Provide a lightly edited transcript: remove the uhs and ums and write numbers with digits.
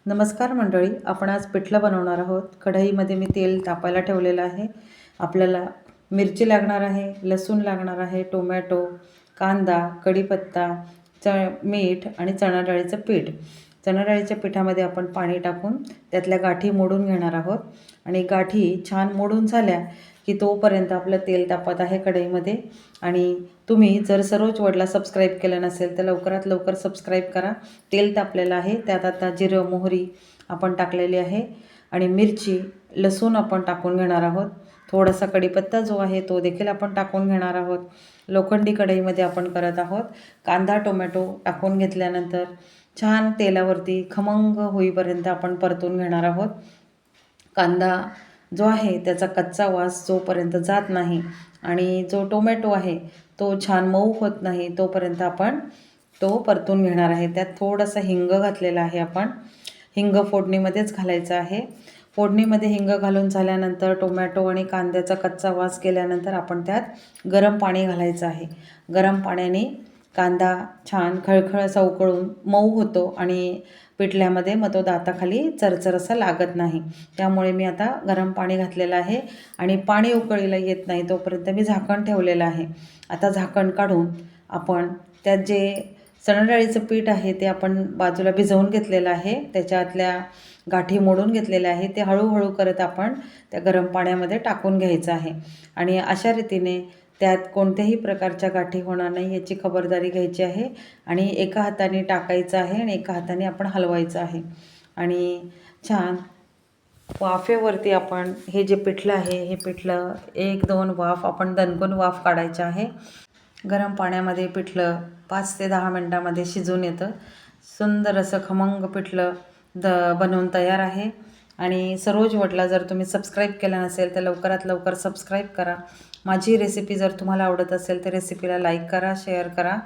नमस्कार मंडळी, आपण आज पिठलं बनवणार आहोत। कढईमध्ये मी तेल तापायला ठेवलेलं आहे। आपल्याला मिरची लागणार आहे, लसूण लागणार आहे, टोमॅटो, कांदा, कढीपत्ता, मीठ आणि चणा डाळीचं पीठ। चणा डाळीच्या पिठामध्ये आपण पाणी टाकून त्यातल्या गाठी मोडून घेणार आहोत आणि गाठी छान मोडून झाल्या की तोपर्यंत आपलं तेल तापत आहे कढईमध्ये। आणि तुम्ही जर सरोज वर्ल्डला सबस्क्राईब केलं नसेल तर लवकरात लवकर सबस्क्राईब करा। तेल तापलेलं आहे, त्यात आता जिरं मोहरी आपण टाकलेली आहे आणि मिरची लसूण आपण टाकून घेणार आहोत। थोडासा कढीपत्ता जो आहे तो देखील आपण टाकून घेणार आहोत। लोखंडी कढईमध्ये आपण करत आहोत। कांदा टोमॅटो टाकून घेतल्यानंतर छान तेलावरती खमंग होईपर्यंत आपण परतून घेणार आहोत। कांदा जो आहे त्याचा कच्चा वास जोपर्यंत जात नाही आणि जो टोमॅटो आहे तो छान मऊ होत नाही तोपर्यंत आपण तो परतून घेणार आहे। त्यात थोडासा हिंग घातलेला आहे आपण। हिंग फोडणीमध्येच घालायचं आहे। फोडणीमध्ये हिंग घालून झाल्यानंतर टोमॅटो आणि कांद्याचा कच्चा वास गेल्यानंतर आपण त्यात गरम पाणी घालायचं आहे। गरम पाण्याने कांदा छान खळखळ उकळून मऊ होतो आणि पिठल्यामध्ये मग तो दाताखाली चरचर असा लागत नाही। त्यामुळे मी आता गरम पाणी घातलेलं आहे आणि पाणी उकळीला येत नाही तोपर्यंत मी झाकण ठेवलेलं आहे। आता झाकण काढून आपण त्यात जे चणा डाळीचं पीठ आहे ते आपण बाजूला भिजवून घेतलेलं आहे, त्याच्यातल्या गाठी मोडून घेतलेल्या आहे, ते हळूहळू करत आपण त्या गरम पाण्यामध्ये टाकून घ्यायचं आहे। आणि अशा रीतीने त्यात कोणत्याही प्रकारच्या गाठी होणार नाही याची खबरदारी घ्यायची आहे। आणि एका हाताने टाकायचं आहे आणि एका हाताने आपण हलवायचं आहे आणि छान वाफेवरती आपण हे जे पिठलं आहे हे पिठलं 1-2 वाफ आपण दणकून वाफ काढायचं आहे। गरम पाण्यामध्ये पिठलं 5 ते 10 मिनटामध्ये शिजून येतं। सुंदर असं खमंग पिठलं बनवून तयार आहे। आणि सरोज वर्ल्डला जर तुम्ही सबस्क्राईब केलं नसेल तर लवकरात लवकर सबस्क्राईब करा। माझी रेसिपी जर तुम्हाला आवडत असेल तर रेसिपीला लाईक करा, शेअर करा